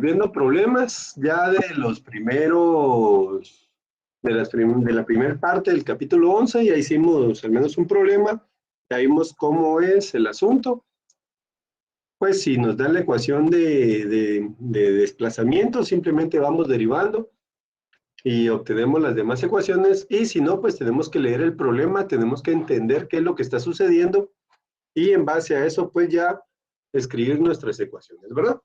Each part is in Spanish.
Viendo problemas ya de los primeros, de la primera parte del capítulo 11, ya hicimos al menos un problema, ya vimos cómo es el asunto. Pues si nos dan la ecuación de desplazamiento, simplemente vamos derivando y obtenemos las demás ecuaciones, y si no, pues tenemos que leer el problema, tenemos que entender qué es lo que está sucediendo, y en base a eso, pues ya escribir nuestras ecuaciones, ¿verdad?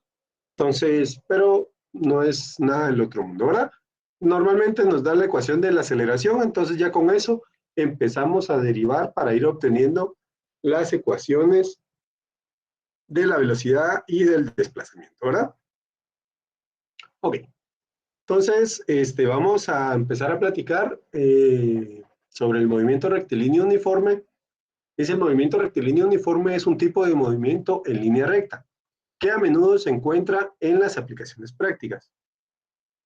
Entonces, pero no es nada del otro mundo, ¿verdad? Normalmente nos da la ecuación de la aceleración, entonces ya con eso empezamos a derivar para ir obteniendo las ecuaciones de la velocidad y del desplazamiento, ¿verdad? Ok, entonces vamos a empezar a platicar sobre el movimiento rectilíneo uniforme. Ese movimiento rectilíneo uniforme es un tipo de movimiento en línea recta que a menudo se encuentra en las aplicaciones prácticas.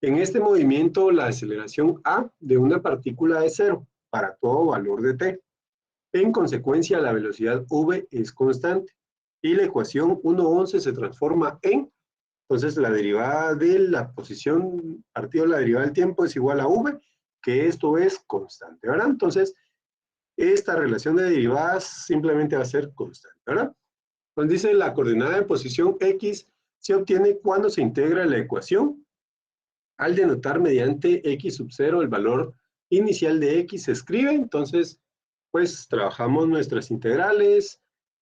En este movimiento, la aceleración A de una partícula es cero para todo valor de t. En consecuencia, la velocidad v es constante y la ecuación 1.11 se transforma en, entonces la derivada de la posición partido de la derivada del tiempo es igual a v, que esto es constante, ¿verdad? Entonces, esta relación de derivadas simplemente va a ser constante, ¿verdad? Nos dice la coordenada de posición x se obtiene cuando se integra la ecuación. Al denotar mediante x sub 0 el valor inicial de x se escribe, entonces pues trabajamos nuestras integrales,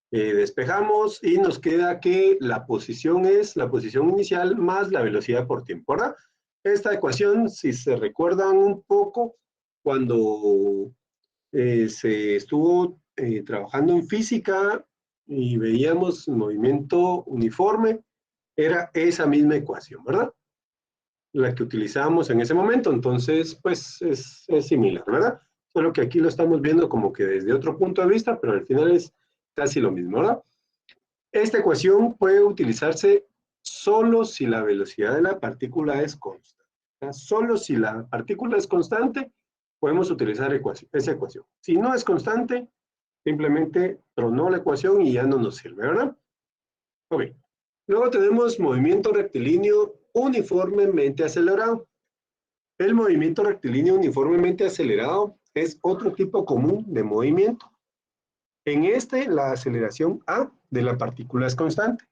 despejamos y nos queda que la posición es la posición inicial más la velocidad por tiempo, ¿verdad? Esta ecuación, si se recuerdan un poco, cuando se estuvo trabajando en física y veíamos movimiento uniforme, era esa misma ecuación, ¿verdad? La que utilizamos en ese momento, entonces pues es similar, ¿verdad? Solo que aquí lo estamos viendo como que desde otro punto de vista, pero al final es casi lo mismo, ¿verdad? Esta ecuación puede utilizarse solo si la velocidad de la partícula es constante. Solo si la partícula es constante, podemos utilizar esa ecuación. Si no es constante, simplemente tronó la ecuación y ya no nos sirve, ¿verdad? Ok. Luego tenemos movimiento rectilíneo uniformemente acelerado. El movimiento rectilíneo uniformemente acelerado es otro tipo común de movimiento. En este, la aceleración A de la partícula es constante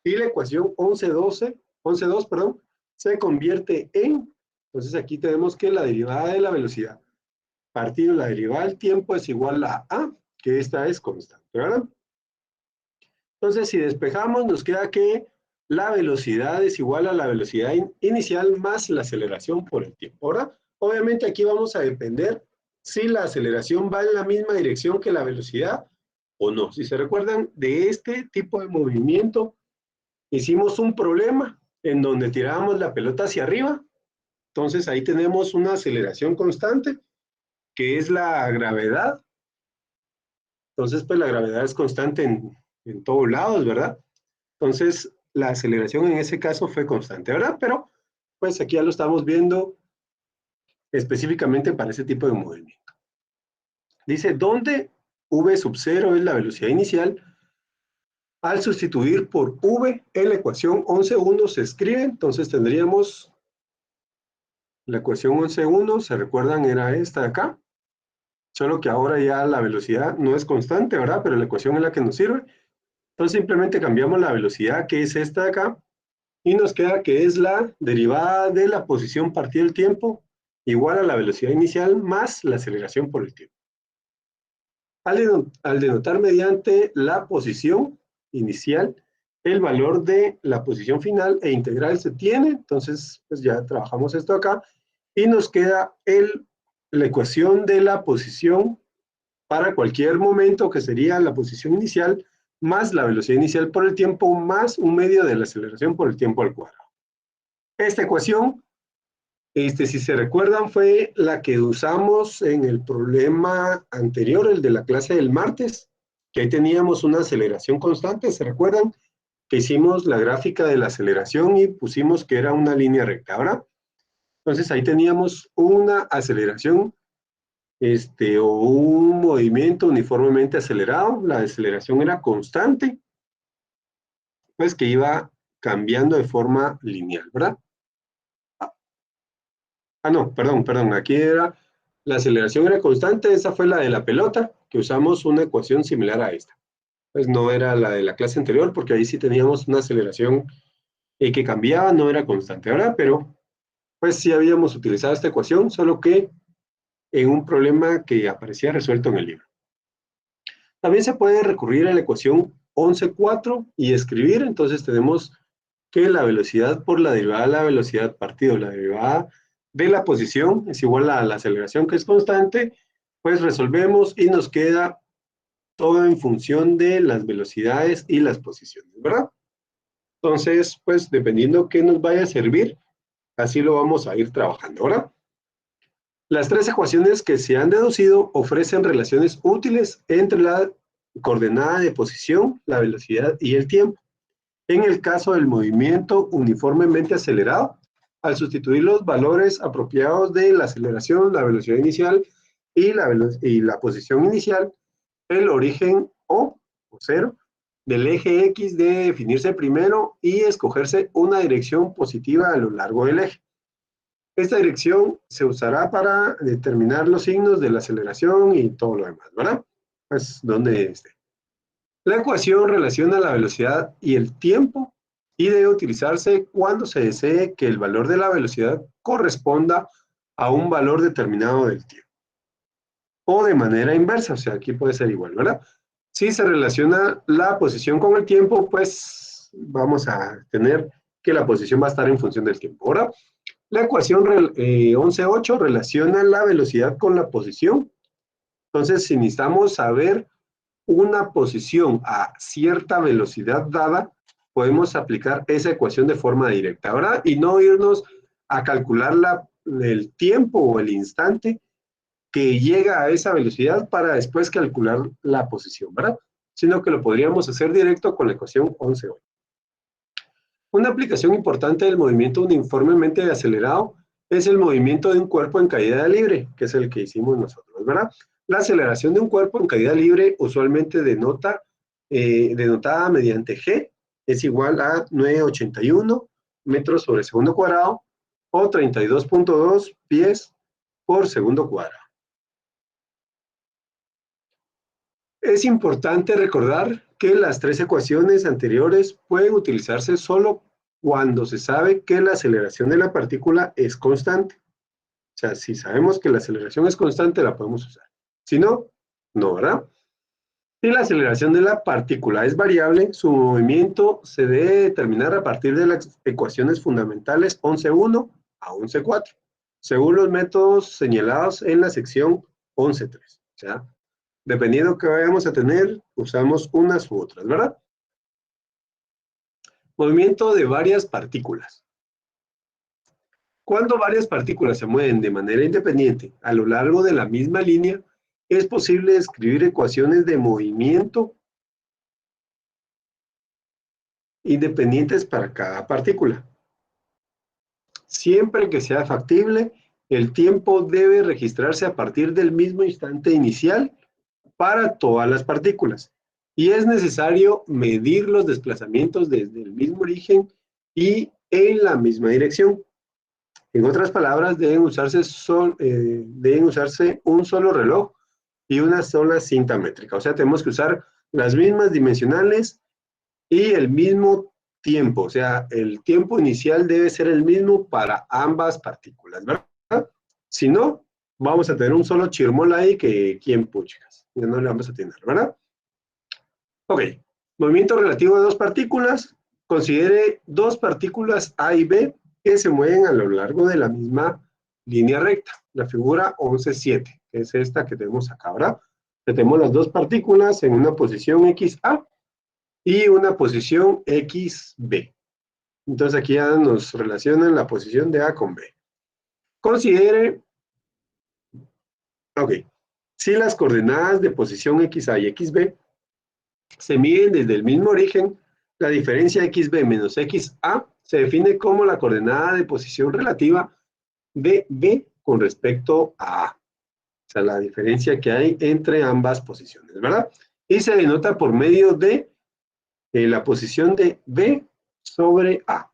y la ecuación 11.2, perdón, se convierte en, entonces aquí tenemos que la derivada de la velocidad partido la derivada del tiempo es igual a, que esta es constante, ¿verdad? Entonces, si despejamos, nos queda que la velocidad es igual a la velocidad inicial más la aceleración por el tiempo, ¿verdad? Obviamente aquí vamos a depender si la aceleración va en la misma dirección que la velocidad o no. Si se recuerdan de este tipo de movimiento, hicimos un problema en donde tirábamos la pelota hacia arriba, entonces ahí tenemos una aceleración constante, que es la gravedad. Entonces, pues la gravedad es constante en todos lados, ¿verdad? Entonces, la aceleración en ese caso fue constante, ¿verdad? Pero, pues aquí ya lo estamos viendo específicamente para ese tipo de movimiento. Dice, ¿dónde v sub 0 es la velocidad inicial? Al sustituir por v en la ecuación 11.1 se escribe, entonces tendríamos la ecuación 11.1, ¿se recuerdan? Era esta de acá. Solo que ahora ya la velocidad no es constante, ¿verdad? Pero la ecuación es la que nos sirve. Entonces simplemente cambiamos la velocidad, que es esta de acá, y nos queda que es la derivada de la posición partida del tiempo igual a la velocidad inicial más la aceleración por el tiempo. Al denotar mediante la posición inicial el valor de la posición final e integral se tiene, entonces pues ya trabajamos esto acá, y nos queda la ecuación de la posición para cualquier momento, que sería la posición inicial más la velocidad inicial por el tiempo más un medio de la aceleración por el tiempo al cuadrado. Esta ecuación, si se recuerdan, fue la que usamos en el problema anterior, el de la clase del martes, que ahí teníamos una aceleración constante, ¿se recuerdan? Que hicimos la gráfica de la aceleración y pusimos que era una línea recta, ¿verdad? Entonces ahí teníamos una aceleración o un movimiento uniformemente acelerado, la aceleración era constante, pues que iba cambiando de forma lineal, ¿verdad? No, perdón, aquí era, la aceleración era constante, esa fue la de la pelota, que usamos una ecuación similar a esta. Pues no era la de la clase anterior, porque ahí sí teníamos una aceleración que cambiaba, no era constante, ¿verdad? Pero pues sí habíamos utilizado esta ecuación, solo que en un problema que aparecía resuelto en el libro. También se puede recurrir a la ecuación 11.4 y escribir, entonces tenemos que la velocidad por la derivada de la velocidad partido la derivada de la posición es igual a la aceleración que es constante, pues resolvemos y nos queda todo en función de las velocidades y las posiciones, ¿verdad? Entonces, pues dependiendo qué nos vaya a servir, así lo vamos a ir trabajando, ¿verdad? Las tres ecuaciones que se han deducido ofrecen relaciones útiles entre la coordenada de posición, la velocidad y el tiempo. En el caso del movimiento uniformemente acelerado, al sustituir los valores apropiados de la aceleración, la velocidad inicial y la posición inicial, el origen o cero del eje X debe definirse primero y escogerse una dirección positiva a lo largo del eje. Esta dirección se usará para determinar los signos de la aceleración y todo lo demás, ¿verdad? Pues donde esté. La ecuación relaciona la velocidad y el tiempo y debe utilizarse cuando se desee que el valor de la velocidad corresponda a un valor determinado del tiempo. O de manera inversa, o sea, aquí puede ser igual, ¿verdad? Si se relaciona la posición con el tiempo, pues vamos a tener que la posición va a estar en función del tiempo. Ahora, la ecuación 11.8 relaciona la velocidad con la posición. Entonces, si necesitamos saber una posición a cierta velocidad dada, podemos aplicar esa ecuación de forma directa, ¿verdad? Y no irnos a calcular el tiempo o el instante que llega a esa velocidad para después calcular la posición, ¿verdad? Sino que lo podríamos hacer directo con la ecuación 11.8. Una aplicación importante del movimiento uniformemente acelerado es el movimiento de un cuerpo en caída libre, que es el que hicimos nosotros, ¿verdad? La aceleración de un cuerpo en caída libre usualmente denotada mediante G es igual a 981 metros sobre segundo cuadrado o 32.2 pies por segundo cuadrado. Es importante recordar que las tres ecuaciones anteriores pueden utilizarse solo cuando se sabe que la aceleración de la partícula es constante. O sea, si sabemos que la aceleración es constante, la podemos usar. Si no, no, ¿verdad? Si la aceleración de la partícula es variable, su movimiento se debe determinar a partir de las ecuaciones fundamentales 11.1 a 11.4, según los métodos señalados en la sección 11.3. O sea, dependiendo que vayamos a tener, usamos unas u otras, ¿verdad? Movimiento de varias partículas. Cuando varias partículas se mueven de manera independiente a lo largo de la misma línea, es posible escribir ecuaciones de movimiento independientes para cada partícula. Siempre que sea factible, el tiempo debe registrarse a partir del mismo instante inicial para todas las partículas. Y es necesario medir los desplazamientos desde el mismo origen y en la misma dirección. En otras palabras, deben usarse un solo reloj y una sola cinta métrica. O sea, tenemos que usar las mismas dimensionales y el mismo tiempo. O sea, el tiempo inicial debe ser el mismo para ambas partículas, ¿verdad? Si no, vamos a tener un solo chirmol ahí que quién puchas. Ya no le vamos a tener, ¿verdad? Ok. Movimiento relativo de dos partículas. Considere dos partículas A y B que se mueven a lo largo de la misma línea recta. La figura 11.7, que es esta que tenemos acá, ¿verdad? Tenemos las dos partículas en una posición XA y una posición XB. Entonces aquí ya nos relacionan la posición de A con B. Considere, ok, si las coordenadas de posición XA y XB se miden desde el mismo origen, la diferencia XB menos XA se define como la coordenada de posición relativa de B con respecto a A. O sea, la diferencia que hay entre ambas posiciones, ¿verdad? Y se denota por medio de la posición de B sobre A,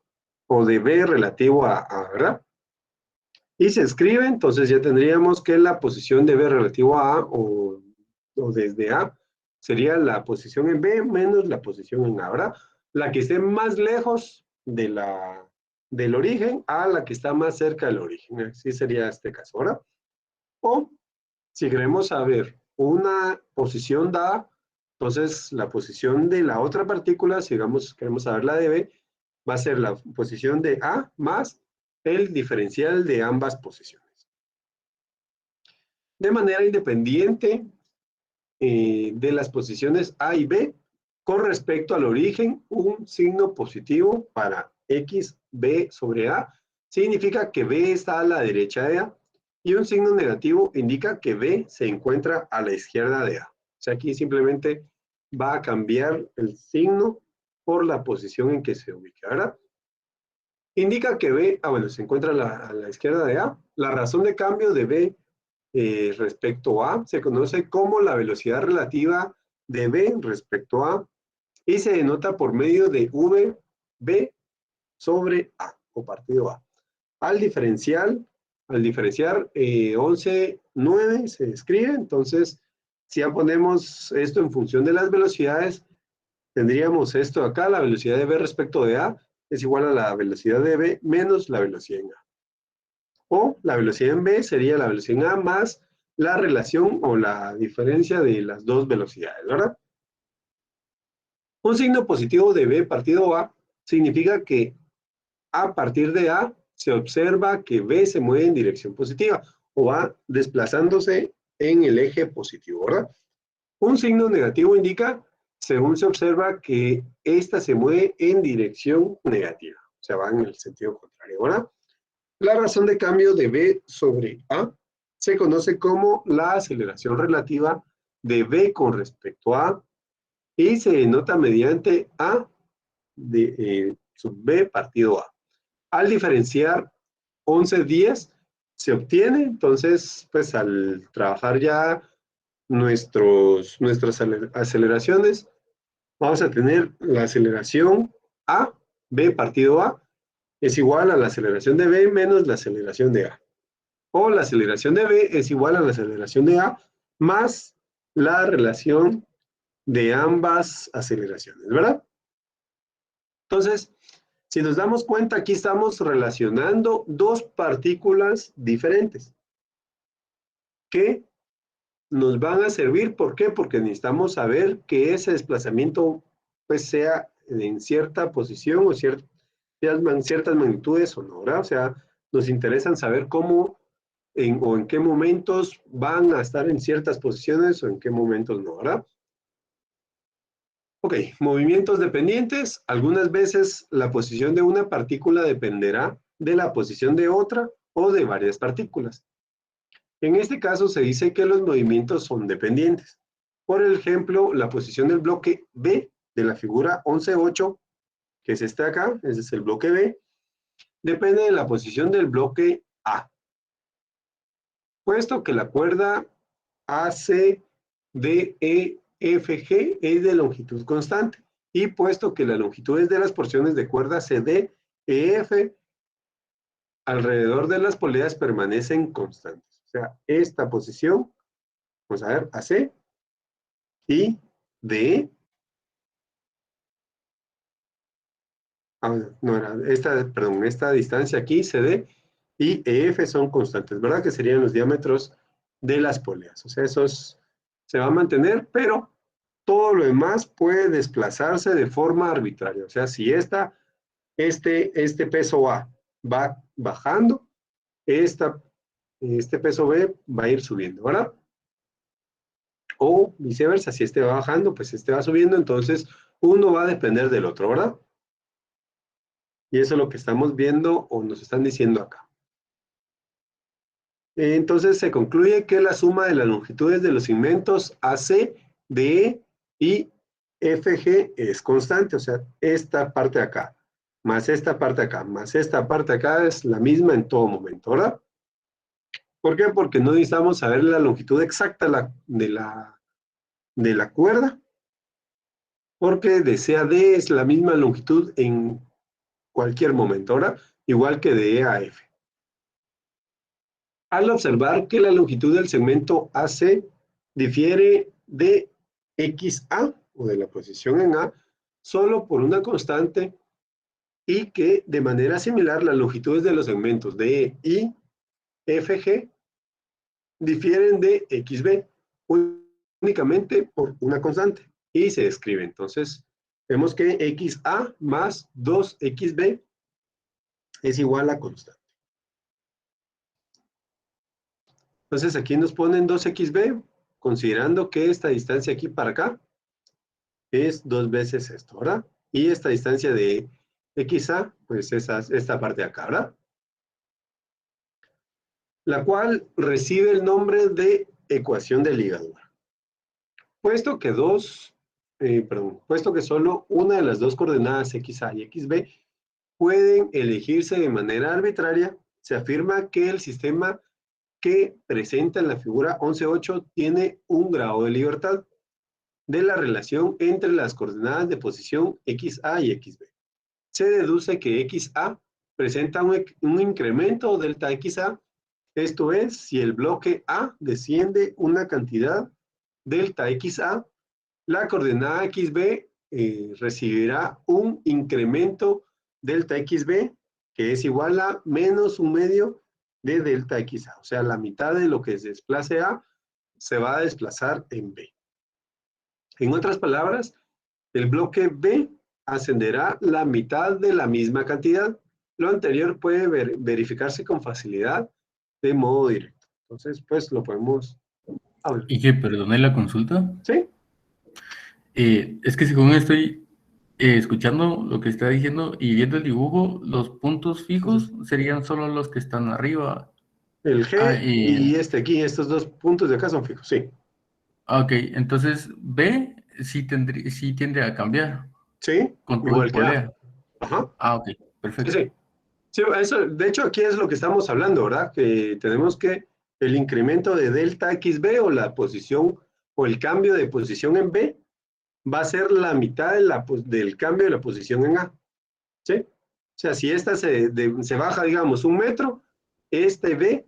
o de B relativo a A, ¿verdad? Y se escribe, entonces ya tendríamos que la posición de B relativo a A o desde A sería la posición en B menos la posición en A, ¿verdad? La que esté más lejos del origen a la que está más cerca del origen. Así sería este caso, ¿verdad? O si queremos saber una posición dada, entonces la posición de la otra partícula, si digamos queremos saber la de B, va a ser la posición de A más el diferencial de ambas posiciones. De manera independiente de las posiciones A y B, con respecto al origen, un signo positivo para X, B sobre A significa que B está a la derecha de A, y un signo negativo indica que B se encuentra a la izquierda de A. O sea, aquí simplemente va a cambiar el signo por la posición en que se ubica, ¿verdad? Indica que B, bueno, se encuentra a la izquierda de A. La razón de cambio de B respecto a se conoce como la velocidad relativa de B respecto a y se denota por medio de VB sobre A o partido A. Al diferenciar 11,9 se escribe, entonces si ya ponemos esto en función de las velocidades, tendríamos esto acá, la velocidad de B respecto de A es igual a la velocidad de B menos la velocidad en A. O la velocidad en B sería la velocidad en A más la relación o la diferencia de las dos velocidades, ¿verdad? Un signo positivo de B partido A significa que a partir de A se observa que B se mueve en dirección positiva o va desplazándose en el eje positivo, ¿verdad? Un signo negativo indica, según se observa, que ésta se mueve en dirección negativa, o sea, va en el sentido contrario, ¿verdad? La razón de cambio de B sobre A se conoce como la aceleración relativa de B con respecto a A y se denota mediante A de sub B partido A. Al diferenciar 11,10 se obtiene, entonces, pues al trabajar ya nuestras aceleraciones, vamos a tener la aceleración A, B partido A, es igual a la aceleración de B menos la aceleración de A. O la aceleración de B es igual a la aceleración de A más la relación de ambas aceleraciones, ¿verdad? Entonces, si nos damos cuenta, aquí estamos relacionando dos partículas diferentes que nos van a servir. ¿Por qué? Porque necesitamos saber que ese desplazamiento pues sea en cierta posición o ciertas magnitudes o no, ¿verdad? O sea, nos interesan saber cómo o en qué momentos van a estar en ciertas posiciones o en qué momentos no, ¿verdad? Ok, movimientos dependientes. Algunas veces la posición de una partícula dependerá de la posición de otra o de varias partículas. En este caso se dice que los movimientos son dependientes. Por ejemplo, la posición del bloque B de la figura 11,8, que es este acá, ese es el bloque B, depende de la posición del bloque A. Puesto que la cuerda ACDEFG es de longitud constante y puesto que las longitudes de las porciones de cuerda CD e F alrededor de las poleas permanecen constantes. O sea, esta posición, vamos a ver, AC y DE, no era, esta distancia aquí, CD y EF son constantes, ¿verdad? Que serían los diámetros de las poleas. O sea, esos se va a mantener, pero todo lo demás puede desplazarse de forma arbitraria. O sea, si este peso A va bajando, este peso B va a ir subiendo, ¿verdad? O viceversa, si este va bajando, pues este va subiendo, entonces uno va a depender del otro, ¿verdad? Y eso es lo que estamos viendo o nos están diciendo acá. Entonces se concluye que la suma de las longitudes de los segmentos AC, DE y FG es constante, o sea, esta parte de acá, más esta parte de acá, más esta parte de acá es la misma en todo momento, ¿verdad? ¿Por qué? Porque no necesitamos saber la longitud exacta de la cuerda, porque de C a D es la misma longitud en cualquier momento, ¿verdad? Igual que de E a F. Al observar que la longitud del segmento AC difiere de XA, o de la posición en A, solo por una constante, y que de manera similar las longitudes de los segmentos de E y FG difieren de XB únicamente por una constante, y se describe. Entonces, vemos que XA más 2XB es igual a constante. Entonces, aquí nos ponen 2XB, considerando que esta distancia aquí para acá es 2 veces esto, ¿verdad? Y esta distancia de XA, pues es esta parte de acá, ¿verdad? La cual recibe el nombre de ecuación de ligadura. Puesto que puesto que solo una de las dos coordenadas XA y XB pueden elegirse de manera arbitraria, se afirma que el sistema que presenta en la figura 11.8 tiene un grado de libertad de la relación entre las coordenadas de posición XA y XB. Se deduce que XA presenta un incremento delta XA, esto es, si el bloque A desciende una cantidad delta XA, la coordenada XB recibirá un incremento delta XB que es igual a menos un medio de delta XA. O sea, la mitad de lo que se desplace A se va a desplazar en B. En otras palabras, el bloque B ascenderá la mitad de la misma cantidad. Lo anterior puede verificarse con facilidad de modo directo. Entonces, pues lo podemos hablar. ¿Y que perdone la consulta? ¿Sí? Es que según estoy escuchando lo que está diciendo y viendo el dibujo, los puntos fijos serían solo los que están arriba. El Ah, G y este aquí, estos dos puntos de acá son fijos, sí. ok, entonces B sí tiende a cambiar Sí, con todo y igual que A. polea. Ajá, Ah, ok, sí, perfecto. sí. Sí, eso, de hecho, aquí es lo que estamos hablando, ¿verdad? Que tenemos que el incremento de delta XB o la posición o el cambio de posición en B va a ser la mitad del cambio de la posición en A, ¿sí? O sea, si esta se baja, digamos, 1 metro, este B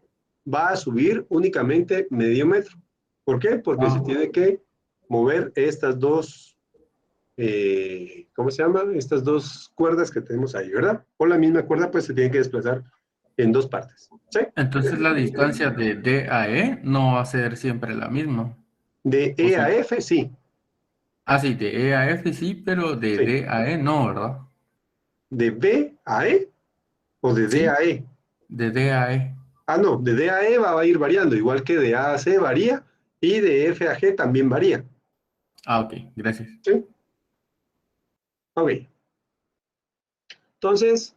va a subir únicamente medio metro. ¿Por qué? Porque se Ah, tiene que mover estas dos, ¿cómo se llama? Estas dos cuerdas que tenemos ahí, ¿verdad? O la misma cuerda, pues se tiene que desplazar en dos partes, ¿sí? entonces la distancia de D a E no va a ser siempre la misma. De ¿O E a sí? F, sí, Ah, sí, de E a F sí, pero de sí. D a E no, ¿verdad? De B a E o de D a Sí, E. de D a E. Ah, no, de D a E va a ir variando, igual que de A a C varía y de F a G también varía. Ah, ok, gracias. ¿Sí? Ok. Entonces,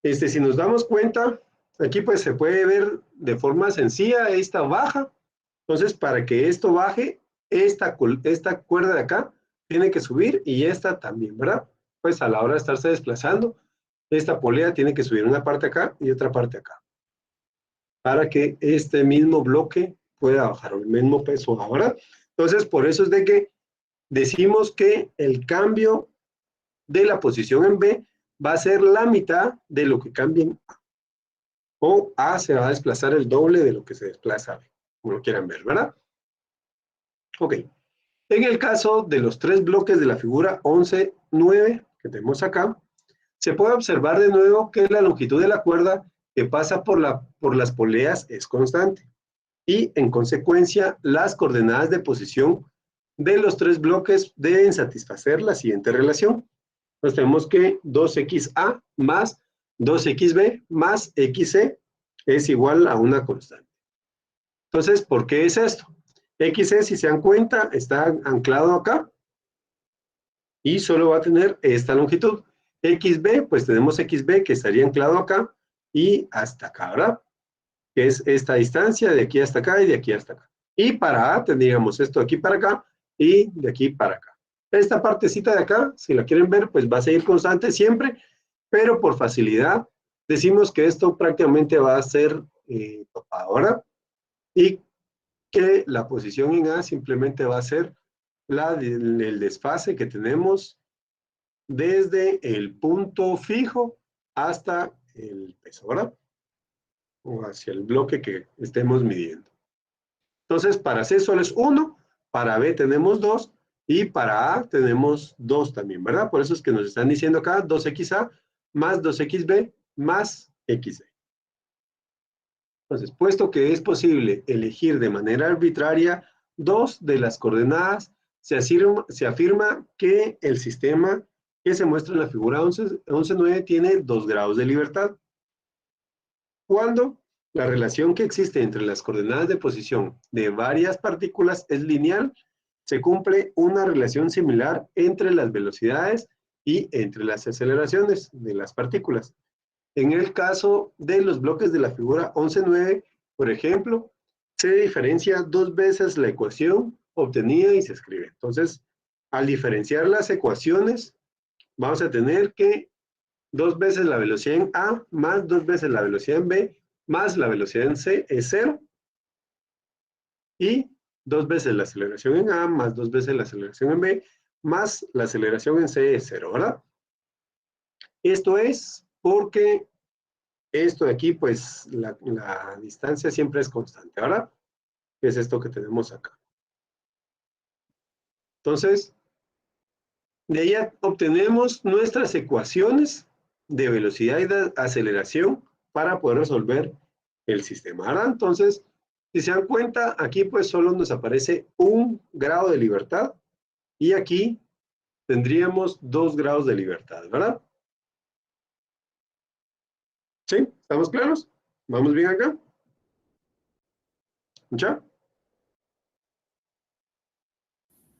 si nos damos cuenta, aquí pues se puede ver de forma sencilla esta baja. Entonces, para que esto baje, esta cuerda de acá tiene que subir y esta también, ¿verdad? Pues a la hora de estarse desplazando, esta polea tiene que subir una parte acá y otra parte acá, para que este mismo bloque pueda bajar, o el mismo peso ahora. Entonces, por eso es de que decimos que el cambio de la posición en B va a ser la mitad de lo que cambie en A. O A se va a desplazar el doble de lo que se desplaza B, como lo quieran ver, ¿verdad? Ok. En el caso de los tres bloques de la figura 11.9 que tenemos acá, se puede observar de nuevo que la longitud de la cuerda que pasa por las poleas es constante. Y en consecuencia, las coordenadas de posición de los tres bloques deben satisfacer la siguiente relación. Entonces tenemos que 2XA más 2XB más XC es igual a una constante. Entonces, ¿por qué es esto? XC, si se dan cuenta, está anclado acá y solo va a tener esta longitud. XB, pues tenemos XB que estaría anclado acá y hasta acá, ¿verdad? Que es esta distancia de aquí hasta acá y de aquí hasta acá. Y para A tendríamos esto de aquí para acá y de aquí para acá. Esta partecita de acá, si la quieren ver, pues va a seguir constante siempre, pero por facilidad decimos que esto prácticamente va a ser topadora y que la posición en A simplemente va a ser el desfase que tenemos desde el punto fijo hasta el peso, ¿verdad? O hacia el bloque que estemos midiendo. Entonces, para C solo es 1, para B tenemos 2, y para A tenemos 2 también, ¿verdad? Por eso es que nos están diciendo acá 2XA más 2XB más XB. Entonces, puesto que es posible elegir de manera arbitraria dos de las coordenadas, se afirma que el sistema que se muestra en la figura 11.9 tiene 2 grados de libertad. Cuando la relación que existe entre las coordenadas de posición de varias partículas es lineal, se cumple una relación similar entre las velocidades y entre las aceleraciones de las partículas. En el caso de los bloques de la figura 11.9, por ejemplo, se diferencia 2 veces la ecuación obtenida y se escribe. Entonces, al diferenciar las ecuaciones, vamos a tener que 2 veces la velocidad en A más 2 veces la velocidad en B más la velocidad en C es 0. Y 2 veces la aceleración en A más 2 veces la aceleración en B más la aceleración en C es 0, ¿verdad? Esto es porque esto de aquí, pues la distancia siempre es constante, ¿verdad? Es esto que tenemos acá. Entonces, de ahí obtenemos nuestras ecuaciones de velocidad y de aceleración para poder resolver el sistema, ¿verdad? Entonces, si se dan cuenta, aquí pues solo nos aparece 1 grado de libertad y aquí tendríamos 2 grados de libertad, ¿verdad? ¿Sí? ¿Estamos claros? ¿Vamos bien acá? ¿Ya?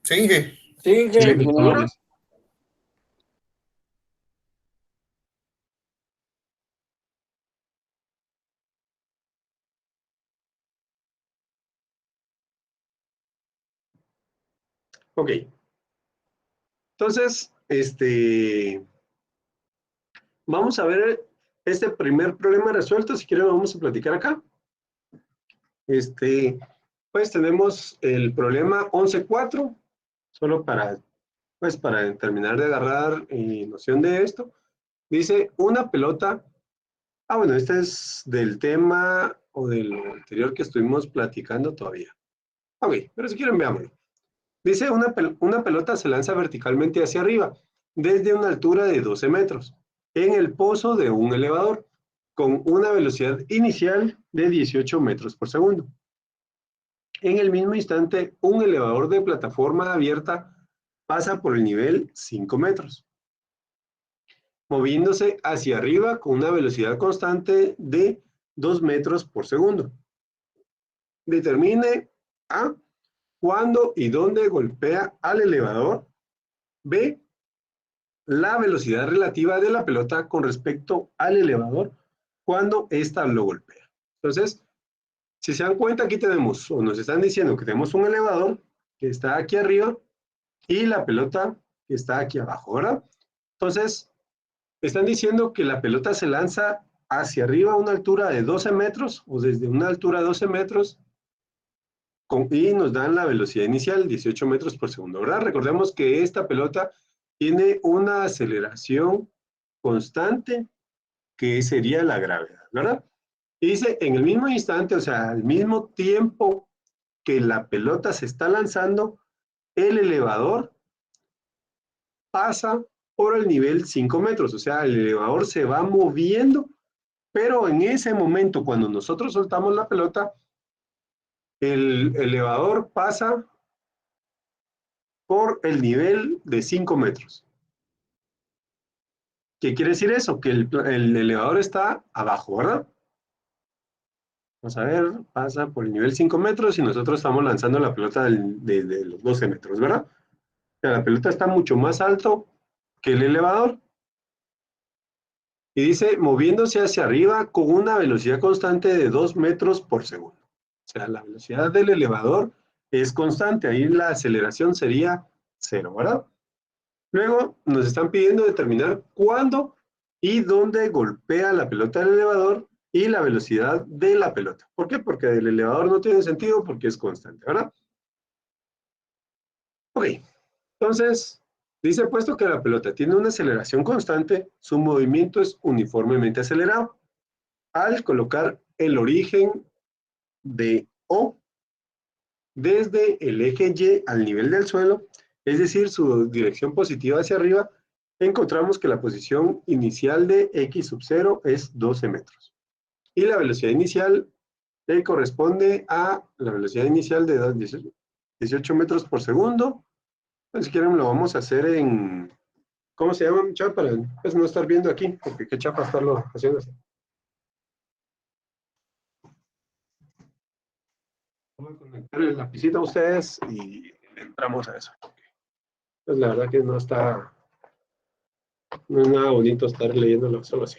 Sí, Inge. Sí, ¿Seguros? Ok. Entonces, vamos a ver este primer problema resuelto. Si quieren, vamos a platicar acá. Pues tenemos el problema 11.4, solo pues para terminar de agarrar noción de esto. Dice, una pelota. Bueno, este es del tema o del anterior que estuvimos platicando todavía. Ok, pero si quieren, veámoslo. Dice, una pelota se lanza verticalmente hacia arriba, desde una altura de 12 metros, en el pozo de un elevador, con una velocidad inicial de 18 metros por segundo. En el mismo instante, un elevador de plataforma abierta pasa por el nivel 5 metros, moviéndose hacia arriba con una velocidad constante de 2 metros por segundo. Determine A, cuándo y dónde golpea al elevador. B, la velocidad relativa de la pelota con respecto al elevador cuando ésta lo golpea. Entonces, si se dan cuenta, aquí tenemos, o nos están diciendo que tenemos un elevador que está aquí arriba y la pelota que está aquí abajo, ¿verdad? Entonces, están diciendo que la pelota se lanza hacia arriba a una altura de 12 metros o desde una altura de 12 metros y nos dan la velocidad inicial, 18 metros por segundo, ¿verdad? Recordemos que esta pelota tiene una aceleración constante que sería la gravedad, ¿verdad? Y dice, en el mismo instante, o sea, al mismo tiempo que la pelota se está lanzando, el elevador pasa por el nivel 5 metros, o sea, el elevador se va moviendo, pero en ese momento, cuando nosotros soltamos la pelota, el elevador pasa por el nivel de 5 metros. ¿Qué quiere decir eso? Que el elevador está abajo, ¿verdad? Vamos a ver, pasa por el nivel 5 metros y nosotros estamos lanzando la pelota de los 12 metros, ¿verdad? O sea, la pelota está mucho más alto que el elevador. Y dice, moviéndose hacia arriba con una velocidad constante de 2 metros por segundo. O sea, la velocidad del elevador es constante, ahí la aceleración sería 0, ¿verdad? Luego nos están pidiendo determinar cuándo y dónde golpea la pelota del elevador y la velocidad de la pelota. ¿Por qué? Porque el elevador no tiene sentido porque es constante, ¿verdad? Ok, entonces Dice, puesto que la pelota tiene una aceleración constante, su movimiento es uniformemente acelerado. Al colocar el origen de O desde el eje Y al nivel del suelo, es decir, su dirección positiva hacia arriba, encontramos que la posición inicial de X sub 0 es 12 metros. Y la velocidad inicial corresponde a la velocidad inicial de 18 metros por segundo. Pues, si quieren lo vamos a hacer en, ¿cómo se llama, chat? Para pues, no estar viendo aquí, porque qué chapa estarlo haciendo así. Vamos a conectar el lapicito a ustedes y entramos a eso. Pues la verdad que no es nada bonito estar leyéndolo solo así.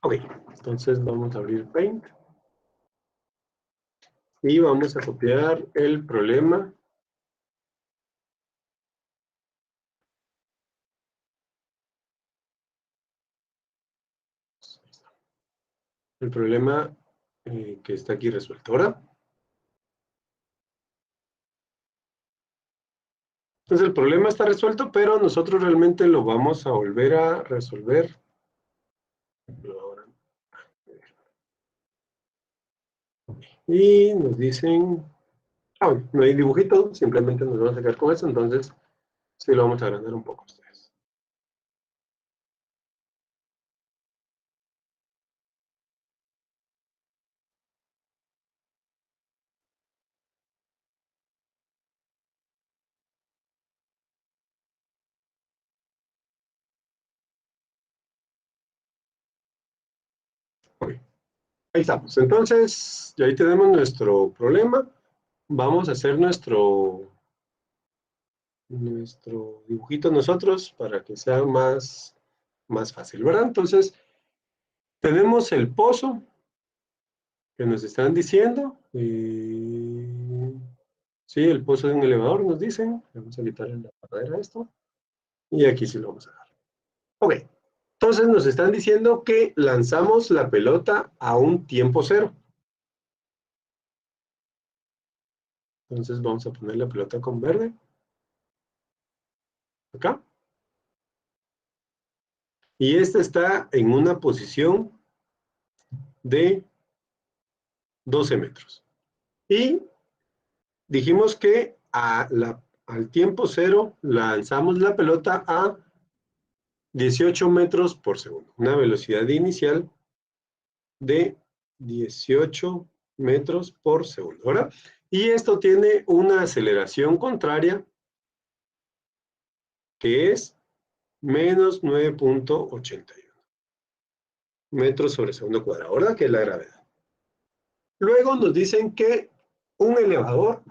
Ok, entonces vamos a abrir Paint. Y vamos a copiar el problema. El problema que está aquí resuelto. ¿Ahora? Entonces el problema está resuelto, pero nosotros realmente lo vamos a volver a resolver. Ahora. Y nos dicen, bueno, no hay dibujito, simplemente nos vamos a quedar con eso, entonces sí lo vamos a agrandar un poco a ustedes. Okay. Ahí estamos. Entonces, ya ahí tenemos nuestro problema. Vamos a hacer nuestro dibujito nosotros para que sea más fácil, ¿verdad? Entonces, tenemos el pozo que nos están diciendo. Sí, el pozo de un elevador nos dicen. Vamos a quitar la pantalla a esto. Y aquí sí lo vamos a dar. Ok. Entonces nos están diciendo que lanzamos la pelota a un tiempo cero. Entonces vamos a poner la pelota con verde. Acá. Y esta está en una posición de 12 metros. Y dijimos que al tiempo cero lanzamos la pelota a 18 metros por segundo. Una velocidad inicial de 18 metros por segundo, ¿verdad? Y esto tiene una aceleración contraria que es menos 9.81 metros sobre segundo cuadrado, ¿verdad? Que es la gravedad. Luego nos dicen que un elevador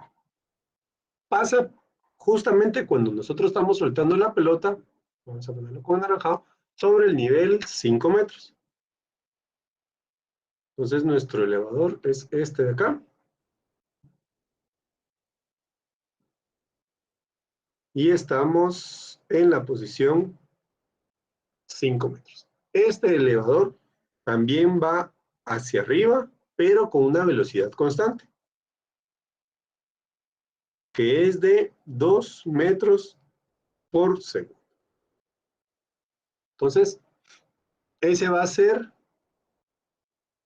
pasa justamente cuando nosotros estamos soltando la pelota, vamos a ponerlo con anaranjado, sobre el nivel 5 metros. Entonces nuestro elevador es este de acá. Y estamos en la posición 5 metros. Este elevador también va hacia arriba, pero con una velocidad constante, que es de 2 metros por segundo. Entonces, ese va a ser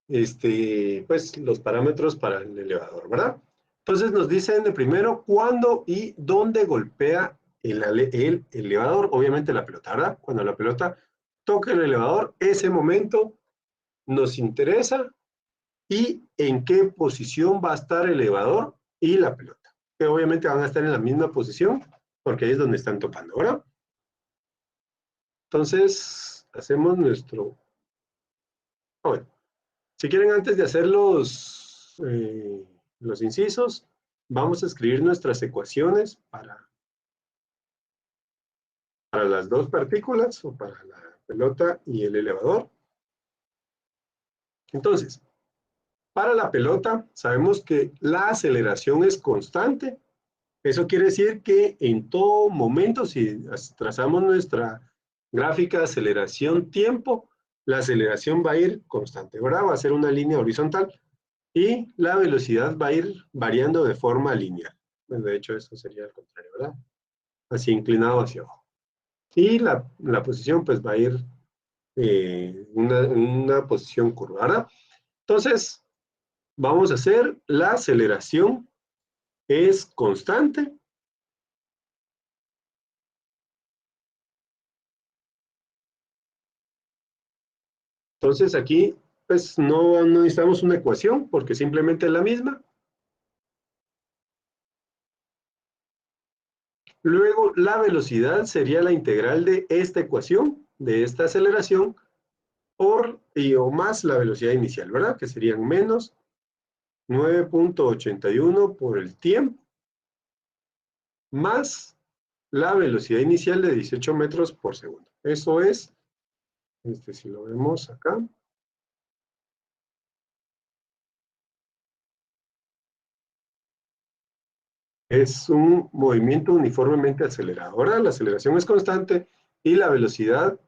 pues, los parámetros para el elevador, ¿verdad? Entonces nos dicen de primero cuándo y dónde golpea el elevador, obviamente la pelota, ¿verdad? Cuando la pelota toca el elevador, ese momento nos interesa y en qué posición va a estar el elevador y la pelota. Que obviamente van a estar en la misma posición porque ahí es donde están topando, ¿verdad? Entonces, hacemos nuestro... Bueno, si quieren, antes de hacer los incisos, vamos a escribir nuestras ecuaciones para las dos partículas, o para la pelota y el elevador. Entonces, para la pelota, sabemos que la aceleración es constante. Eso quiere decir que en todo momento, si trazamos nuestra gráfica de aceleración-tiempo, la aceleración va a ir constante, ¿verdad? Va a ser una línea horizontal y la velocidad va a ir variando de forma lineal. Bueno, de hecho, eso sería al contrario, ¿verdad? Así inclinado hacia abajo. Y la posición pues va a ir una posición curva, ¿verdad? Entonces, vamos a hacer la aceleración es constante. Entonces aquí pues no necesitamos una ecuación porque simplemente es la misma. Luego la velocidad sería la integral de esta ecuación, de esta aceleración, o más la velocidad inicial, ¿verdad? Que serían menos 9.81 por el tiempo, más la velocidad inicial de 18 metros por segundo. Eso es, si lo vemos acá, es un movimiento uniformemente acelerado. Ahora la aceleración es constante y la velocidad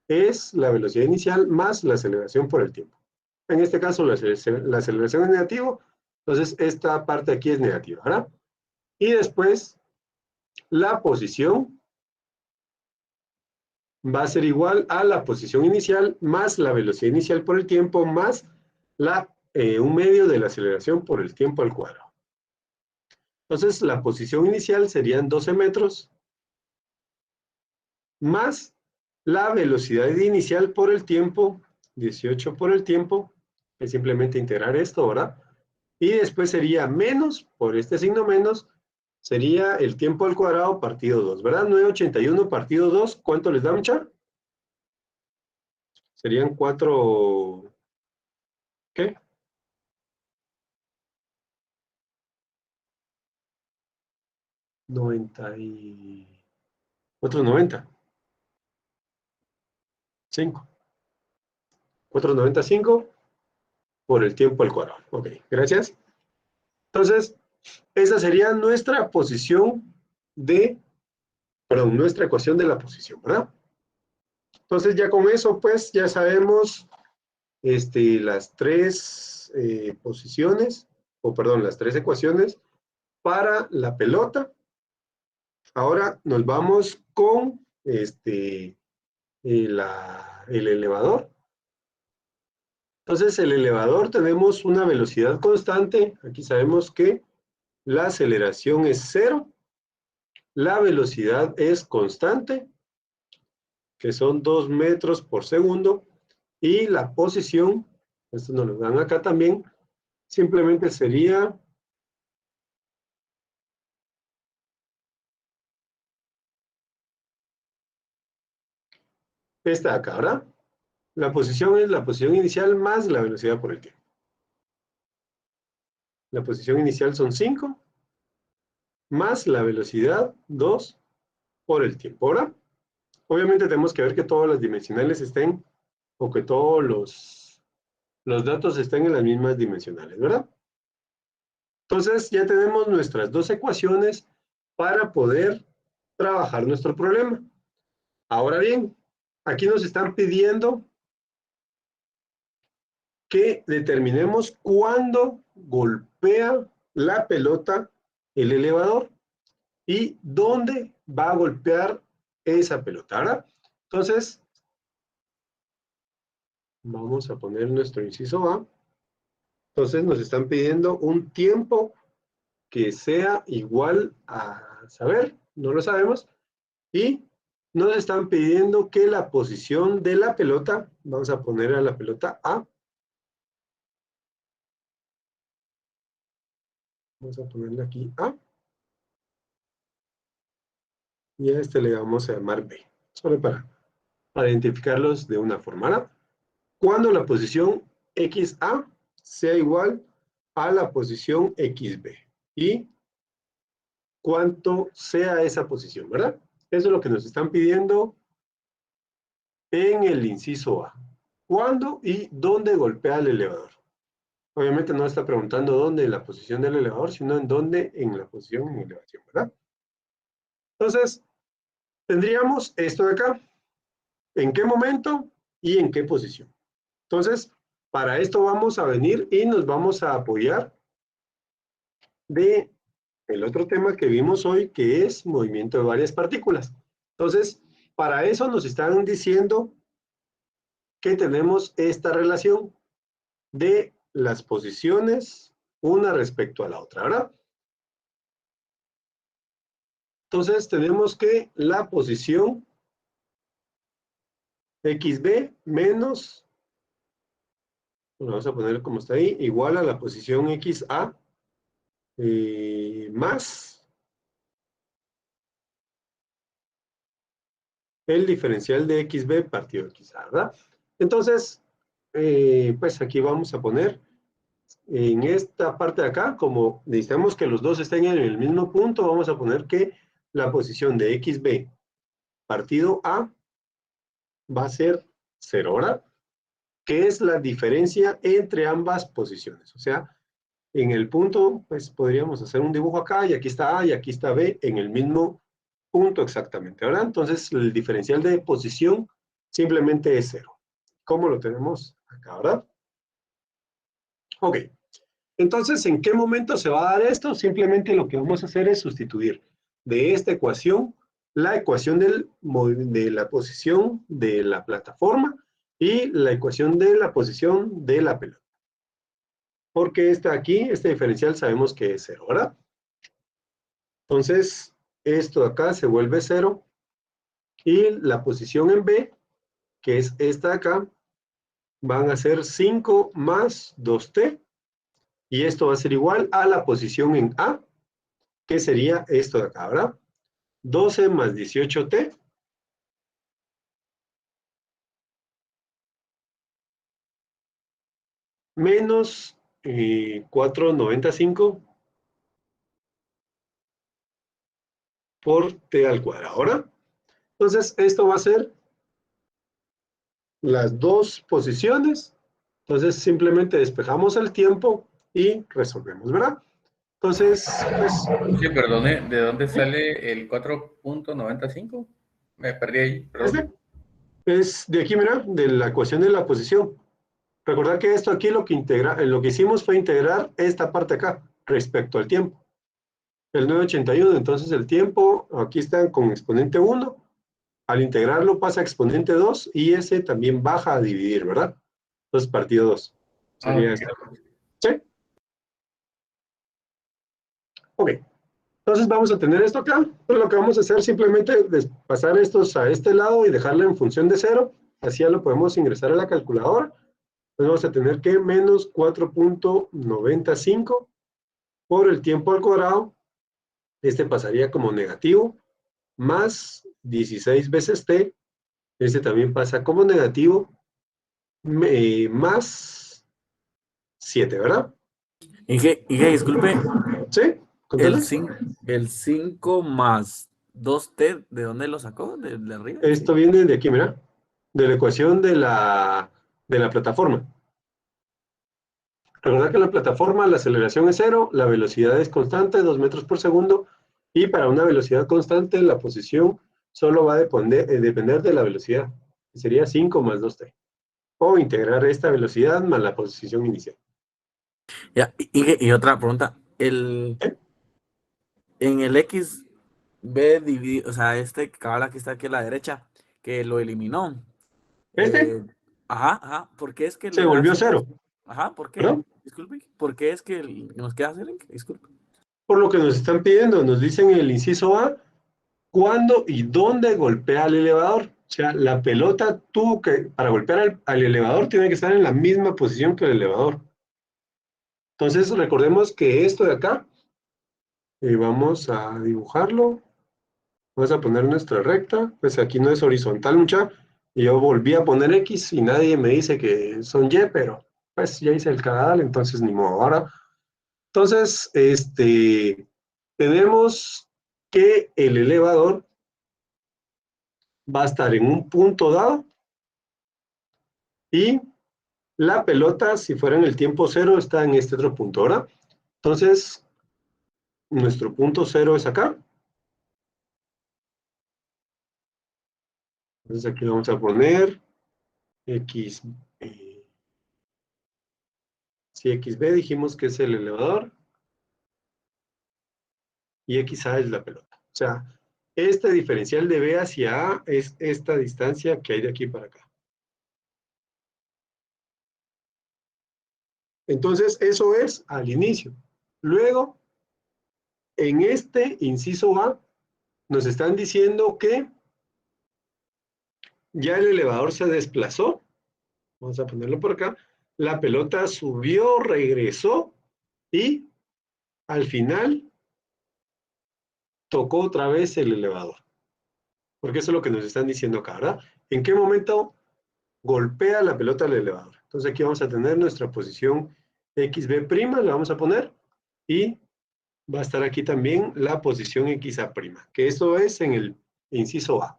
es la velocidad inicial más la aceleración por el tiempo. En este caso la aceleración es negativo, entonces esta parte aquí es negativa, ¿verdad? Y después la posición va a ser igual a la posición inicial más la velocidad inicial por el tiempo más un medio de la aceleración por el tiempo al cuadrado. Entonces la posición inicial serían 12 metros más la velocidad inicial por el tiempo, 18 por el tiempo, es simplemente integrar esto, ¿verdad? Y después sería menos, por este signo menos, sería el tiempo al cuadrado partido 2, ¿verdad? 981 partido 2, ¿cuánto les da, mucha? Serían 4, ¿qué? 90 y... otros 90, 5. 495 por el tiempo al cuadrado. Ok, gracias. Entonces, esa sería nuestra posición nuestra ecuación de la posición, ¿verdad? Entonces ya con eso, pues, ya sabemos las tres posiciones, las tres ecuaciones para la pelota. Ahora nos vamos con el elevador. Entonces, el elevador tenemos una velocidad constante. Aquí sabemos que la aceleración es 0, la velocidad es constante, que son 2 metros por segundo, y la posición, esto nos lo dan acá también, simplemente sería esta de acá, ¿verdad? La posición es la posición inicial más la velocidad por el tiempo. La posición inicial son 5, más la velocidad 2 por el tiempo, ¿verdad? Obviamente tenemos que ver que todas las dimensionales estén, o que todos los datos estén en las mismas dimensionales, ¿verdad? Entonces ya tenemos nuestras dos ecuaciones para poder trabajar nuestro problema. Ahora bien, aquí nos están pidiendo que determinemos cuándo golpea la pelota el elevador y dónde va a golpear esa pelota, ¿verdad? Entonces, vamos a poner nuestro inciso A. Entonces nos están pidiendo un tiempo que sea igual a saber, no lo sabemos, y nos están pidiendo que la posición de la pelota, vamos a poner a la pelota A, vamos a ponerle aquí A, y a este le vamos a llamar B, solo para identificarlos de una forma, ¿no? Cuando la posición XA sea igual a la posición XB, y cuánto sea esa posición, ¿verdad? Eso es lo que nos están pidiendo en el inciso A. ¿Cuándo y dónde golpea el elevador? Obviamente no está preguntando dónde en la posición del elevador, sino en dónde en la posición en elevación, ¿verdad? Entonces, tendríamos esto de acá. ¿En qué momento y en qué posición? Entonces, para esto vamos a venir y nos vamos a apoyar de el otro tema que vimos hoy, que es movimiento de varias partículas. Entonces, para eso nos están diciendo que tenemos esta relación de las posiciones una respecto a la otra, ¿verdad? Entonces, tenemos que la posición XB menos, vamos a poner como está ahí, igual a la posición XA más el diferencial de XB partido de XA, ¿verdad? Entonces, pues aquí vamos a poner en esta parte de acá, como necesitamos que los dos estén en el mismo punto, vamos a poner que la posición de XB partido A va a ser 0, ¿verdad? Que es la diferencia entre ambas posiciones. O sea, en el punto, pues podríamos hacer un dibujo acá, y aquí está A y aquí está B en el mismo punto exactamente, ¿verdad? Entonces, el diferencial de posición simplemente es 0. ¿Cómo lo tenemos acá, verdad? Ok. Entonces, ¿en qué momento se va a dar esto? Simplemente lo que vamos a hacer es sustituir de esta ecuación la ecuación de la posición de la plataforma y la ecuación de la posición de la pelota. Porque este diferencial sabemos que es 0, ¿verdad? Entonces, esto de acá se vuelve 0 y la posición en B, que es esta de acá, van a ser 5 más 2t y esto va a ser igual a la posición en A, que sería esto de acá, ¿verdad? 12 más 18t menos 495 por t al cuadrado, ¿verdad? Entonces, esto va a ser las dos posiciones. Entonces, simplemente despejamos el tiempo y resolvemos, ¿verdad? Entonces, pues... Sí, perdone, ¿de dónde sale el 4.95? Me perdí ahí, perdón. Es de aquí, mira, de la ecuación de la posición. Recordad que esto aquí lo que hicimos fue integrar esta parte acá respecto al tiempo. El 981, entonces el tiempo, aquí está con exponente 1. Al integrarlo pasa a exponente 2 y ese también baja a dividir, ¿verdad? Entonces partido 2. Sería Ok. esto. ¿Sí? Ok. Entonces vamos a tener esto acá. Entonces lo que vamos a hacer simplemente es pasar estos a este lado y dejarlo en función de 0. Así ya lo podemos ingresar a la calculadora. Entonces vamos a tener que menos 4.95 por el tiempo al cuadrado. Este pasaría como negativo, más 16 veces t. Este también pasa como negativo, más 7, ¿verdad? Disculpe, ¿Sí? el Contale. 5, el 5 más 2t, ¿de dónde lo sacó? ¿De arriba? Esto Sí. viene de aquí, mira, de la ecuación de la plataforma. Recordad que en la plataforma la aceleración es 0, la velocidad es constante, 2 metros por segundo, y para una velocidad constante la posición solo va a depender de la velocidad, que sería 5 más 2t. O integrar esta velocidad más la posición inicial. Ya, y otra pregunta, ¿Eh? en el X B dividido, o sea, cabal que está aquí a la derecha, que lo eliminó. Este Ajá, ¿por qué es que se le da volvió 0? 0, Ajá, ¿por qué? ¿verdad? Disculpe, ¿por qué es que nos queda 0? Disculpe. Por lo que nos están pidiendo, nos dicen en el inciso A, cuándo y dónde golpea el elevador. O sea, la pelota para golpear al elevador, tiene que estar en la misma posición que el elevador. Entonces, recordemos que esto de acá, vamos a dibujarlo. Vamos a poner nuestra recta. Pues aquí no es horizontal, mucha. Y yo volví a poner X y nadie me dice que son Y, pero pues ya hice el canal, entonces ni modo. Ahora, entonces, tenemos que el elevador va a estar en un punto dado Y la pelota, si fuera en el tiempo cero, está en este otro punto, ¿verdad? Entonces, nuestro punto cero es acá. Entonces aquí vamos a poner X. Si XB dijimos que es el elevador. Y XA es la pelota. O sea, este diferencial de B hacia A es esta distancia que hay de aquí para acá. Entonces, eso es al inicio. Luego, en este inciso A, nos están diciendo que ya el elevador se desplazó. Vamos a ponerlo por acá. La pelota subió, regresó y al final tocó otra vez el elevador. Porque eso es lo que nos están diciendo acá, ¿verdad? ¿En qué momento golpea la pelota al elevador? Entonces aquí vamos a tener nuestra posición XB', la vamos a poner, y va a estar aquí también la posición XA', que eso es en el inciso A.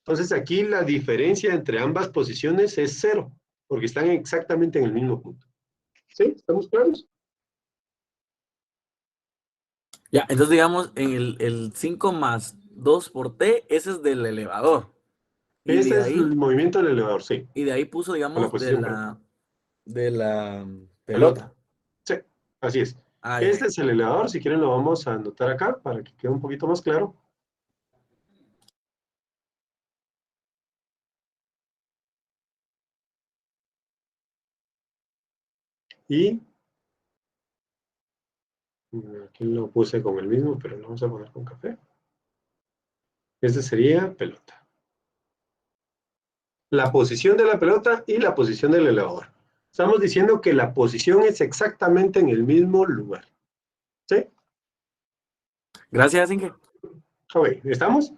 Entonces aquí la diferencia entre ambas posiciones es 0, porque están exactamente en el mismo punto. ¿Sí? ¿Estamos claros? Ya, entonces digamos, en el 5 más 2 por T, ese es del elevador. Y Este de es el ahí, movimiento del elevador, sí. y de ahí puso, O la digamos, posición, perdón. de la Pelota. pelota. Sí, así es. Ah, ya, Este ya. es el elevador, si quieren lo vamos a anotar acá para que quede un poquito más claro. Y aquí lo puse con el mismo, pero lo vamos a poner con café. Este sería pelota. La posición de la pelota y la posición del elevador. Estamos diciendo que la posición es exactamente en el mismo lugar. ¿Sí? Gracias, Inge. Ok, ¿estamos?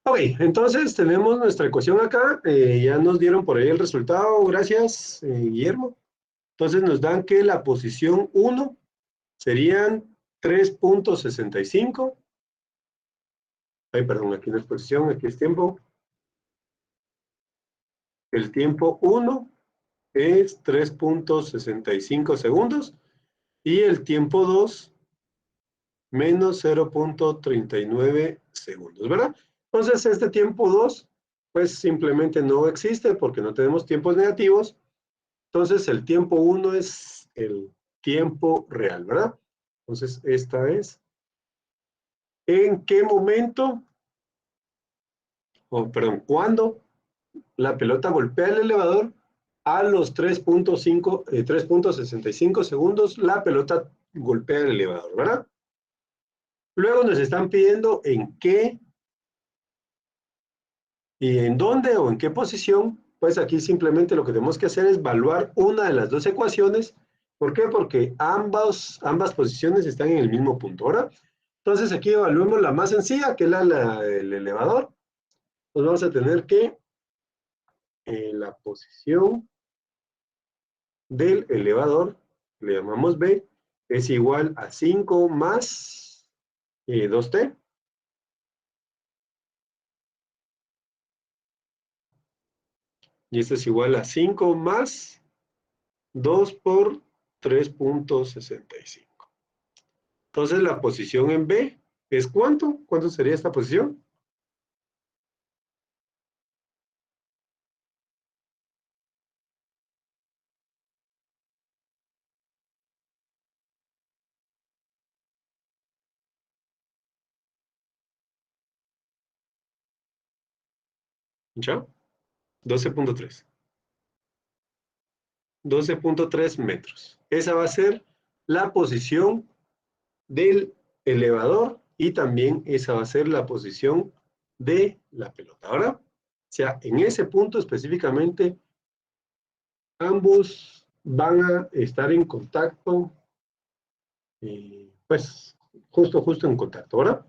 Ok, entonces tenemos nuestra ecuación acá. Ya nos dieron por ahí el resultado. Gracias, Guillermo. Entonces nos dan que la posición 1 serían 3.65. Ay, perdón, aquí no es posición, aquí es tiempo. El tiempo 1 es 3.65 segundos y el tiempo 2 menos 0.39 segundos, ¿verdad? Entonces este tiempo 2 pues simplemente no existe porque no tenemos tiempos negativos. Entonces el tiempo 1 es el tiempo real, ¿verdad? Entonces esta es en qué momento, o perdón, cuándo la pelota golpea el elevador a los 3.65 segundos, la pelota golpea el elevador, ¿verdad? Luego nos están pidiendo en qué y en dónde o en qué posición. Pues aquí simplemente lo que tenemos que hacer es evaluar una de las dos ecuaciones. ¿Por qué? Porque ambas posiciones están en el mismo punto, ¿verdad? Entonces aquí evaluemos la más sencilla, que es la del elevador. Pues vamos a tener que la posición del elevador, le llamamos B, es igual a 5 más 2T. Y esto es igual a 5 más 2 por 3.65. Entonces la posición en B es ¿cuánto? ¿Cuánto sería esta posición? ¿Ya? 12.3. 12.3 metros. Esa va a ser la posición del elevador y también esa va a ser la posición de la pelota. Ahora, o sea, en ese punto específicamente, ambos van a estar en contacto, pues justo en contacto. Ahora,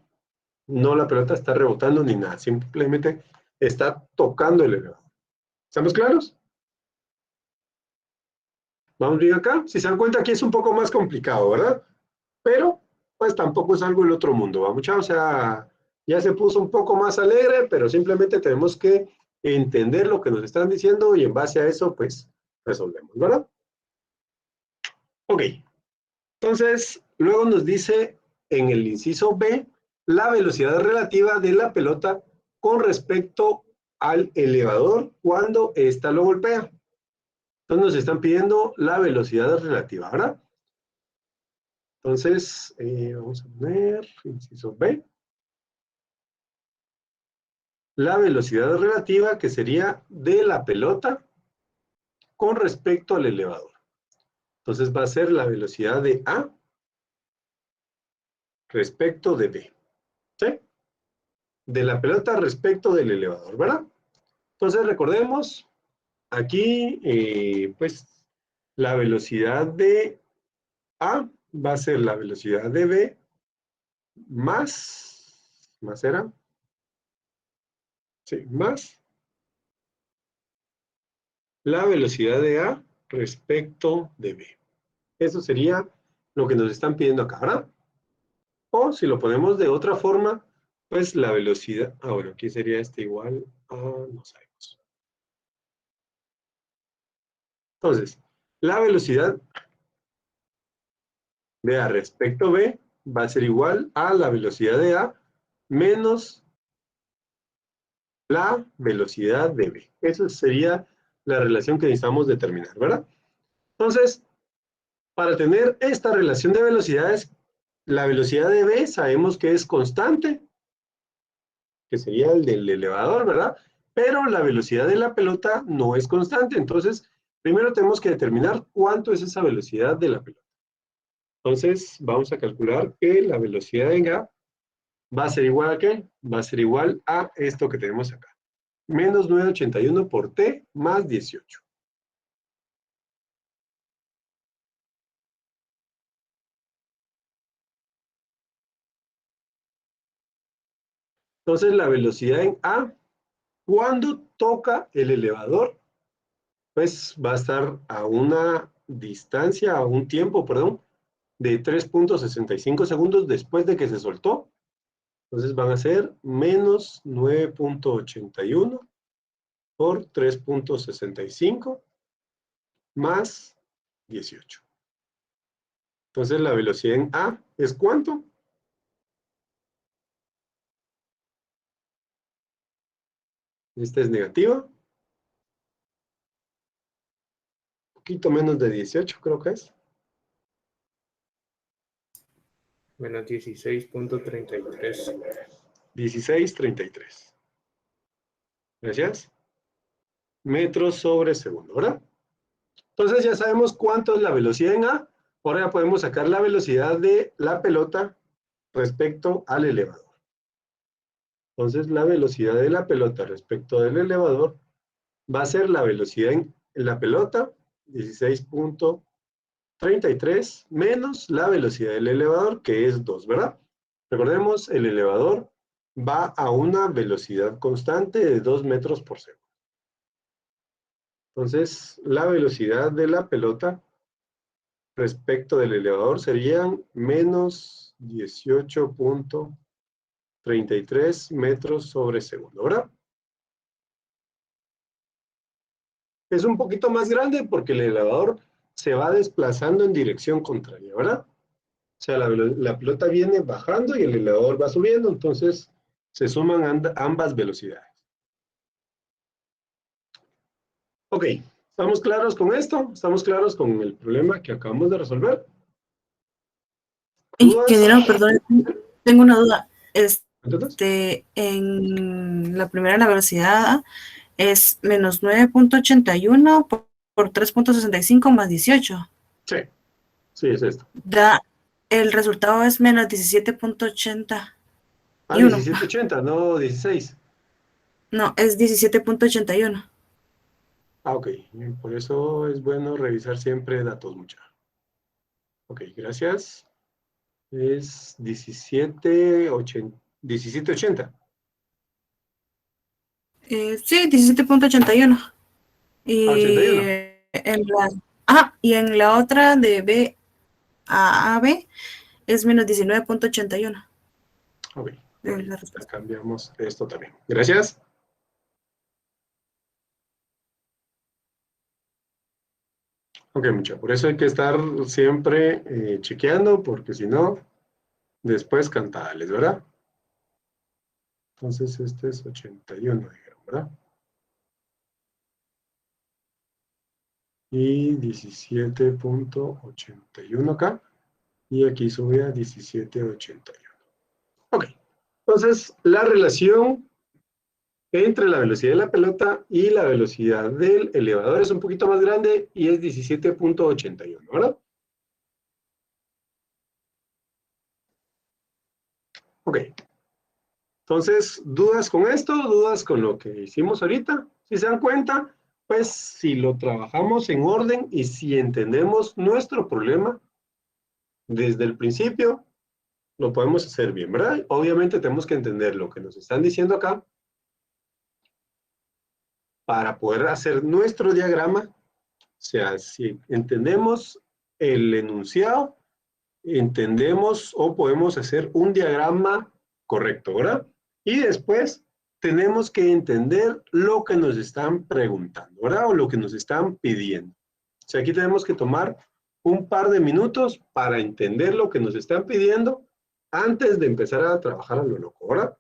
no la pelota está rebotando ni nada, simplemente está tocando el elevador. ¿Estamos claros? Vamos bien acá. Si se dan cuenta, aquí es un poco más complicado, ¿verdad? Pero, pues tampoco es algo del otro mundo, ¿va? Mucha, o sea, ya se puso un poco más alegre, pero simplemente tenemos que entender lo que nos están diciendo y en base a eso, pues, resolvemos, ¿verdad? Ok. Entonces, luego nos dice en el inciso B, la velocidad relativa de la pelota con respecto al elevador cuando ésta lo golpea. Entonces nos están pidiendo la velocidad relativa, ¿verdad? Entonces, vamos a poner inciso B. La velocidad relativa que sería de la pelota con respecto al elevador. Entonces va a ser la velocidad de A respecto de B. ¿Sí? De la pelota respecto del elevador, ¿verdad? Entonces recordemos, aquí, pues, la velocidad de A va a ser la velocidad de B más era, sí, más la velocidad de A respecto de B. Eso sería lo que nos están pidiendo acá, ¿verdad? O si lo ponemos de otra forma, pues la velocidad, bueno, aquí sería este igual a, no sabemos. Entonces, la velocidad de A respecto B va a ser igual a la velocidad de A menos la velocidad de B. Esa sería la relación que necesitamos determinar, ¿verdad? Entonces, para tener esta relación de velocidades, la velocidad de B sabemos que es constante, que sería el del elevador, ¿verdad? Pero la velocidad de la pelota no es constante. Entonces, primero tenemos que determinar cuánto es esa velocidad de la pelota. Entonces, vamos a calcular que la velocidad en A va a ser igual a ¿qué? Va a ser igual a esto que tenemos acá. Menos 981 por T más 18. Entonces, la velocidad en A, cuando toca el elevador, pues va a estar a una distancia, a un tiempo, perdón, de 3.65 segundos después de que se soltó. Entonces van a ser menos 9.81 por 3.65 más 18. Entonces la velocidad en A es ¿cuánto? Esta es negativa. Un poquito menos de 18 creo que es. Menos 16.33. 16.33. Gracias. Metros sobre segundo, ¿verdad? Entonces ya sabemos cuánto es la velocidad en A. Ahora ya podemos sacar la velocidad de la pelota respecto al elevador. Entonces la velocidad de la pelota respecto del elevador va a ser la velocidad en la pelota, 16.33, menos la velocidad del elevador, que es 2, ¿verdad? Recordemos, el elevador va a una velocidad constante de 2 metros por segundo. Entonces, la velocidad de la pelota respecto del elevador serían menos 18.33 metros sobre segundo, ¿verdad? Es un poquito más grande porque el elevador se va desplazando en dirección contraria, ¿verdad? O sea, la pelota viene bajando y el elevador va subiendo, entonces se suman ambas velocidades. Ok, ¿estamos claros con esto? ¿Estamos claros con el problema que acabamos de resolver? ¿Dudas? Ingeniero, perdón, tengo una duda. ¿Entonces? En la primera, la velocidad es menos 9.81 por 3.65 más 18. Sí, sí, es esto. El resultado es menos 17.81. 17.80, no 16. No, es 17.81. Ok, por eso es bueno revisar siempre datos, mucha. Ok, gracias. Es 17.80. 17.80. Sí, 17.81. Ah, Y 81. y en la otra de B a B es menos 19.81. Ok, Es bueno, la ya respuesta. cambiamos esto también. Gracias. Ok, mucha. Por eso hay que estar siempre chequeando, porque si no, después cantales, ¿verdad? Entonces este es 81, dijeron, ¿verdad? Y 17.81 acá. Y aquí sube a 17.81. Ok. Entonces, la relación entre la velocidad de la pelota y la velocidad del elevador es un poquito más grande y es 17.81, ¿verdad? Ok. Entonces, ¿dudas con esto? ¿Dudas con lo que hicimos ahorita? Si se dan cuenta, pues si lo trabajamos en orden y si entendemos nuestro problema desde el principio, lo podemos hacer bien, ¿verdad? Obviamente tenemos que entender lo que nos están diciendo acá para poder hacer nuestro diagrama. O sea, si entendemos el enunciado, entendemos o podemos hacer un diagrama correcto, ¿verdad? Y después tenemos que entender lo que nos están preguntando, ¿verdad? O lo que nos están pidiendo. O sea, aquí tenemos que tomar un par de minutos para entender lo que nos están pidiendo antes de empezar a trabajar a lo loco, ¿verdad?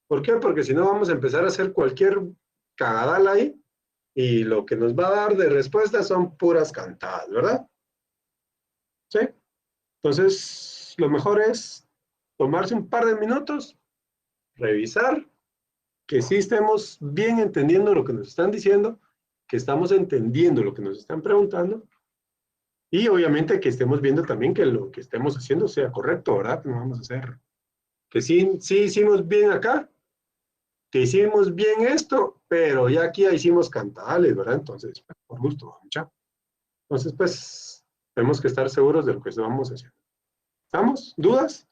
¿Por qué? Porque si no vamos a empezar a hacer cualquier cagadal ahí y lo que nos va a dar de respuesta son puras cantadas, ¿verdad? ¿Sí? Entonces, lo mejor es tomarse un par de minutos, revisar, que sí estemos bien entendiendo lo que nos están diciendo, que estamos entendiendo lo que nos están preguntando, y obviamente que estemos viendo también que lo que estemos haciendo sea correcto, ¿verdad? No vamos a hacer, que sí hicimos bien acá, que hicimos bien esto, pero ya aquí ya hicimos cantales, ¿verdad? Entonces, por gusto, mucha. Entonces, pues, tenemos que estar seguros de lo que estamos haciendo. ¿Estamos? ¿Dudas?